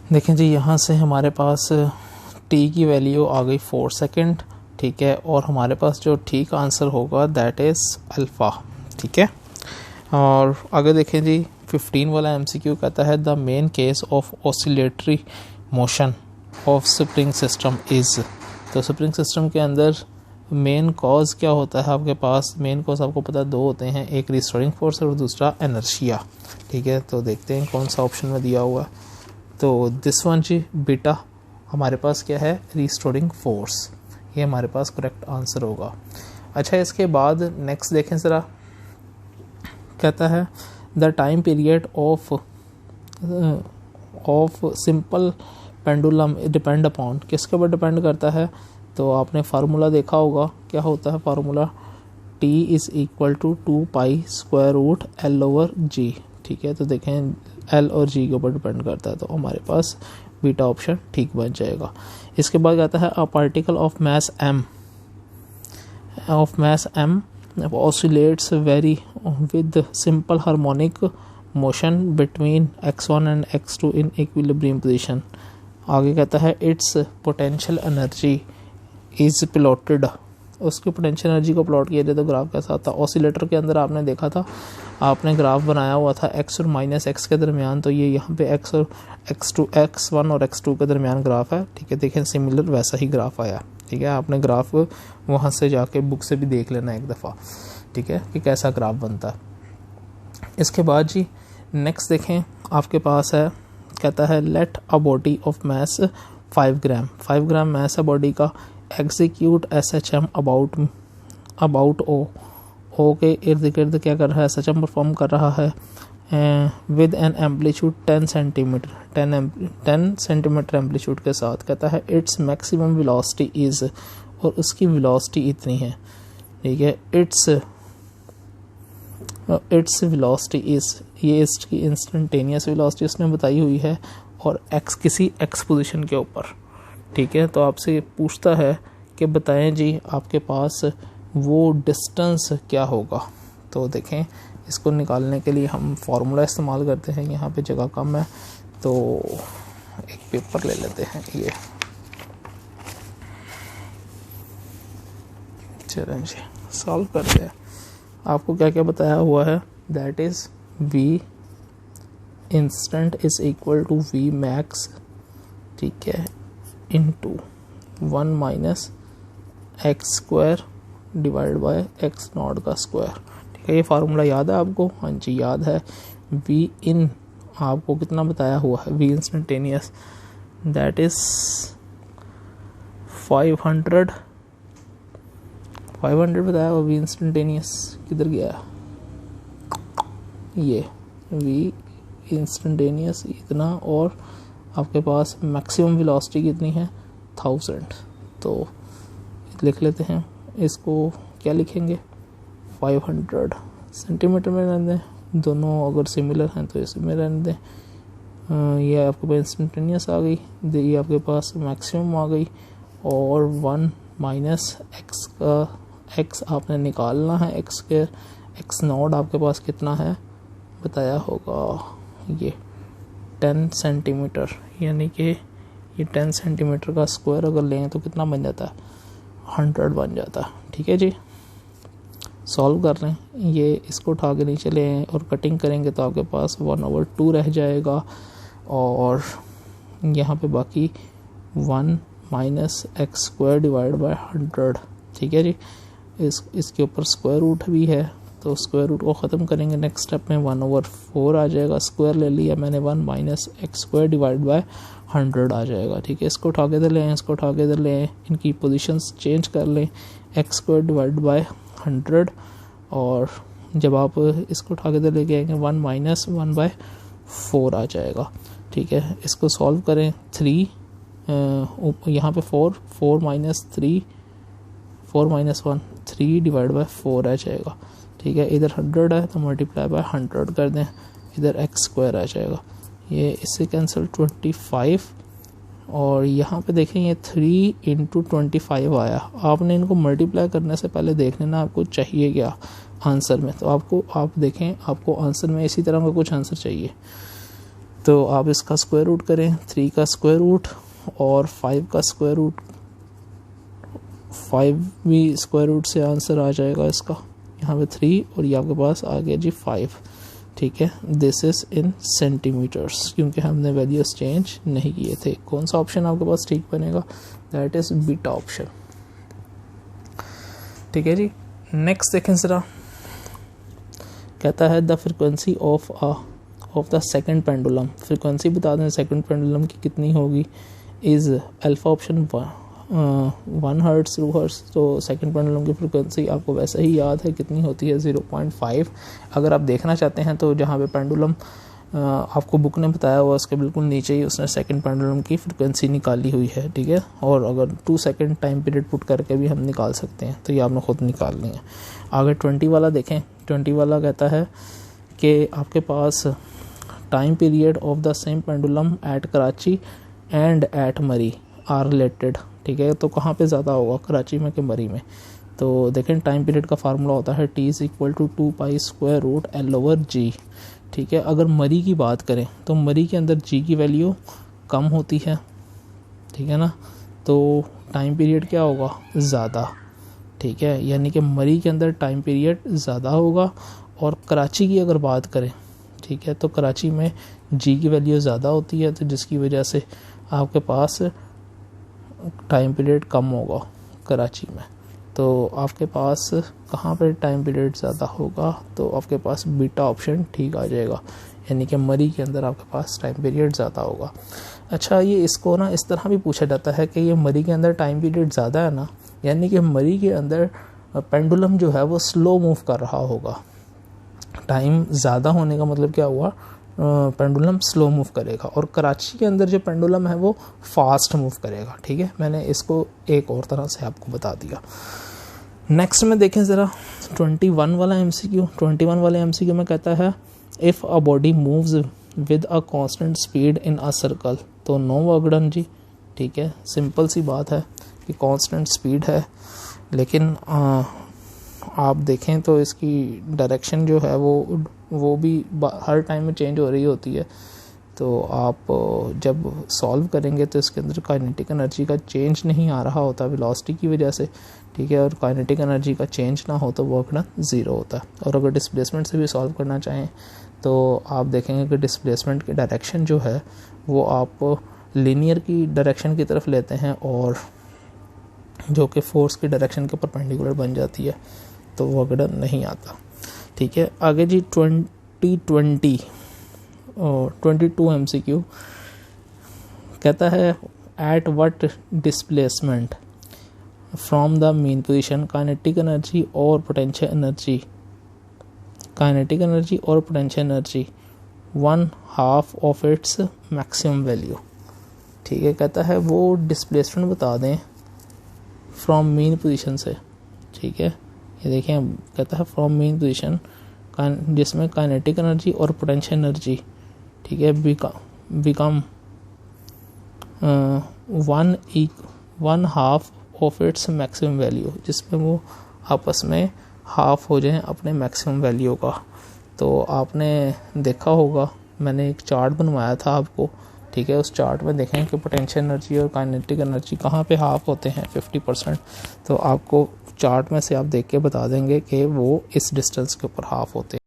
देखें जी, यहाँ से हमारे पास टी की वैल्यू आ गई 4 सेकेंड, ठीक है, और हमारे पास जो ठीक आंसर होगा दैट इज़ अल्फ़ा, ठीक है। और आगे देखें जी, 15 वाला MCQ कहता है the main case of oscillatory motion of spring system is. तो स्प्रिंग सिस्टम के अंदर मेन कॉज क्या होता है आपके पास? मेन कॉज आपको पता है दो होते हैं, एक रिस्टोरिंग फोर्स और दूसरा इनर्शिया, ठीक है। तो देखते हैं कौन सा ऑप्शन में दिया हुआ है। तो दिस वन जी, बीटा हमारे पास क्या है? रिस्टोरिंग फोर्स, ये हमारे पास करेक्ट आंसर होगा। अच्छा, इसके बाद नेक्स्ट देखें ज़रा, कहता है the time period of simple pendulum depend upon, किसके ऊपर डिपेंड करता है? तो आपने फार्मूला देखा होगा, क्या होता है formula? T is equal to 2π√L/G, ठीक है। तो देखें L और G के ऊपर डिपेंड करता है, तो हमारे पास बीटा ऑप्शन ठीक बन जाएगा। इसके बाद कहता है a particle of mass m oscillates vary with simple harmonic motion between x1 and x2 in equilibrium position। आगे कहता है it's potential energy is plotted, उसकी पोटेंशियल एनर्जी को प्लॉट किया जाए तो ग्राफ कैसा आता है? ऑसिलेटर के अंदर आपने देखा था, आपने ग्राफ बनाया हुआ था x और -x के दरमियान, तो ये यहाँ पे x और x1 और x2 के दरमियान ग्राफ है, ठीक है। देखें सिमिलर वैसा ही ग्राफ आया, ठीक है। आपने ग्राफ वहाँ से जाके बुक से भी देख लेना एक दफ़ा, ठीक है, कि कैसा ग्राफ बनता है। इसके बाद जी नेक्स्ट देखें, आपके पास है, कहता है let a body of mass 5 gram, 5 gram mass है बॉडी का, एग्जीक्यूट SHM अबाउट ओ के इर्द गिर्द क्या कर रहा है? SHM परफॉर्म कर रहा है with an amplitude 10 centimetre, 10 centimetre amplitude के साथ। कहता है इट्स मैक्सिमम वेलोसिटी इज़, और उसकी वेलोसिटी इतनी है, ठीक है। इट्स वेलोसिटी इज़, ये इसकी इंस्टेंटेनियस वेलोसिटी उसने बताई हुई है, और x किसी x पोजीशन के ऊपर, ठीक है। तो आपसे पूछता है कि बताएं जी आपके पास वो डिस्टेंस क्या होगा। तो देखें इसको निकालने के लिए हम फार्मूला इस्तेमाल करते हैं, यहाँ पे जगह कम है तो एक पेपर ले लेते हैं, ये चलें जी सॉल्व करते हैं। आपको क्या क्या बताया हुआ है? That is v instant is equal to v max, ठीक है, into 1 - x² divide by x0 का स्क्वायर, ठीक है। ये फार्मूला याद है आपको? हाँ जी याद है। v इन आपको कितना बताया हुआ है? v इंस्टेंटेनियस दैट इज़ 500 बताया हुआ। v इंस्टेंटेनियस किधर गया? ये v इंस्टेंटेनियस इतना, और आपके पास मैक्सिमम वेलोसिटी कितनी है? 1000। तो लिख लेते हैं, इसको क्या लिखेंगे? 500 सेंटीमीटर में रहने दें, दोनों अगर सिमिलर हैं तो इसमें रहने दें। ये आपके पास इंस्टेंटेनियस आ गई, ये आपके पास मैक्सिमम आ गई, और 1 - x का x आपने निकालना है, x² x0 आपके पास कितना है बताया होगा? ये 10 सेंटीमीटर, यानी कि ये 10 सेंटीमीटर का स्क्वायर अगर लें तो कितना बन जाता है? 100 बन जाता है, ठीक है जी। सॉल्व कर लें, ये इसको उठा के नीचे लें और कटिंग करेंगे तो आपके पास 1/2 रह जाएगा, और यहाँ पे बाकी 1 - x² डिवाइड बाय 100, ठीक है जी। इसके ऊपर स्क्वायर रूट भी है, तो स्क्वायर रूट को ख़त्म करेंगे नेक्स्ट स्टेप में, 1/4 आ जाएगा। स्क्वायर ले लिया मैंने, 1 - x² डिवाइड बाय 100 आ जाएगा, ठीक है। इसको उठा के इधर लें, इसको उठा के इधर लें, इनकी पोजीशंस चेंज कर लें, x² डिवाइड बाय 100, और जब आप इसको उठा के इधर लेके आएंगे 1 - 1/4 आ जाएगा, ठीक है। इसको सॉल्व करें, 3 यहाँ पे 4 - 1 3 डिवाइड बाय 4 आ जाएगा, ठीक है। इधर 100 है तो मल्टीप्लाई बाय 100 कर दें, इधर x² आ जाएगा, ये इससे कैंसिल 25, और यहाँ पे देखें ये 3 × 25 आया। आपने इनको मल्टीप्लाई करने से पहले देख लेना आपको चाहिए क्या आंसर में, तो आप देखें आपको आंसर में इसी तरह का कुछ आंसर चाहिए। तो आप इसका स्क्वायर रूट करें, 3 का स्क्वायर रूट और 5 का स्क्वायर रूट, 5 भी स्क्वायर रूट से आंसर आ जाएगा इसका, यहाँ पे 3 और ये आपके पास आ गया जी 5। ठीक है, दिस इज़ इन सेंटीमीटर्स, क्योंकि हमने वैल्यूज चेंज नहीं किए थे। कौन सा ऑप्शन आपके पास ठीक बनेगा? That is beta option. ठीक है जी, नेक्स्ट देखें ज़रा, कहता है the frequency of the second pendulum. Frequency बता दें सेकंड पेंडुलम की कितनी होगी। Is alpha option 1 hertz 2 hertz. तो सेकंड पेंडुलम की फ्रिक्वेंसी आपको वैसे ही याद है कितनी होती है, 0.5। अगर आप देखना चाहते हैं तो जहाँ पे पेंडुलम आपको बुक ने बताया हुआ उसके बिल्कुल नीचे ही उसने सेकंड पेंडुलम की फ्रिक्वेंसी निकाली हुई है। ठीक है, और अगर 2 सेकंड टाइम पीरियड पुट करके भी हम निकाल सकते हैं, तो ये आपने खुद निकालनी है। आगे 20 वाला देखें। 20 वाला कहता है कि आपके पास time period of the same pendulum at Karachi and at Murree are related. ठीक है, तो कहाँ पे ज़्यादा होगा, कराची में कि मरी में? तो देखें टाइम पीरियड का फार्मूला होता है T=2π√L/G। ठीक है, अगर मरी की बात करें तो मरी के अंदर जी की वैल्यू कम होती है। ठीक है ना, तो टाइम पीरियड क्या होगा, ज़्यादा। ठीक है, यानी कि मरी के अंदर टाइम पीरियड ज़्यादा होगा। और कराची की अगर बात करें, ठीक है, तो कराची में जी की वैल्यू ज़्यादा होती है, तो जिसकी वजह से आपके पास टाइम पीरियड कम होगा कराची में। तो आपके पास कहाँ पर टाइम पीरियड ज़्यादा होगा, तो आपके पास बीटा ऑप्शन ठीक आ जाएगा, यानी कि मरी के अंदर आपके पास टाइम पीरियड ज़्यादा होगा। अच्छा, ये इसको ना इस तरह भी पूछा जाता है कि ये मरी के अंदर टाइम पीरियड ज़्यादा है ना, यानी कि मरी के अंदर पेंडुलम जो है वो स्लो मूव कर रहा होगा। टाइम ज़्यादा होने का मतलब क्या हुआ, पेंडुलम स्लो मूव करेगा। और कराची के अंदर जो पेंडुलम है वो फास्ट मूव करेगा। ठीक है, मैंने इसको एक और तरह से आपको बता दिया। नेक्स्ट में देखें ज़रा 21 वाला MCQ। 21 वाले MCQ में कहता है if a body moves with a constant speed in a circle, तो नो वर्क डन जी। ठीक है, सिंपल सी बात है कि कांस्टेंट स्पीड है, लेकिन आप देखें तो इसकी डायरेक्शन जो है वो भी हर टाइम में चेंज हो रही होती है। तो आप जब सॉल्व करेंगे तो इसके अंदर काइनेटिक एनर्जी का चेंज नहीं आ रहा होता वेलोसिटी की वजह से। ठीक है, और काइनेटिक एनर्जी का चेंज ना हो तो वर्क डन 0 होता है। और अगर डिस्प्लेसमेंट से भी सॉल्व करना चाहें तो आप देखेंगे कि डिस्प्लेसमेंट की डायरेक्शन जो है वो आप लीनियर की डायरेक्शन की तरफ लेते हैं, और जो कि फोर्स की डायरेक्शन के परपेंडिकुलर बन जाती है, तो वर्क डन नहीं आता। ठीक है, आगे जी 22 MCQ कहता है at what displacement from the mean position kinetic energy और potential energy 1/2 of its maximum value. ठीक है, कहता है वो डिस्प्लेसमेंट बता दें फ्रॉम मेन पोजीशन से। ठीक है, ये देखें, कहता है फ्रॉम मेन पोजीशन जिसमें काइनेटिक एनर्जी और पोटेंशियल एनर्जी, ठीक है, become 1/2 of its maximum value, जिसमें वो आपस में हाफ हो जाएं अपने मैक्सिमम वैल्यू का। तो आपने देखा होगा मैंने एक चार्ट बनवाया था आपको। ठीक है, उस चार्ट में देखें कि पोटेंशियल एनर्जी और काइनेटिक एनर्जी कहाँ पे हाफ होते हैं, 50%। तो आपको चार्ट में से आप देख के बता देंगे कि वो इस डिस्टेंस के ऊपर हाफ होते हैं।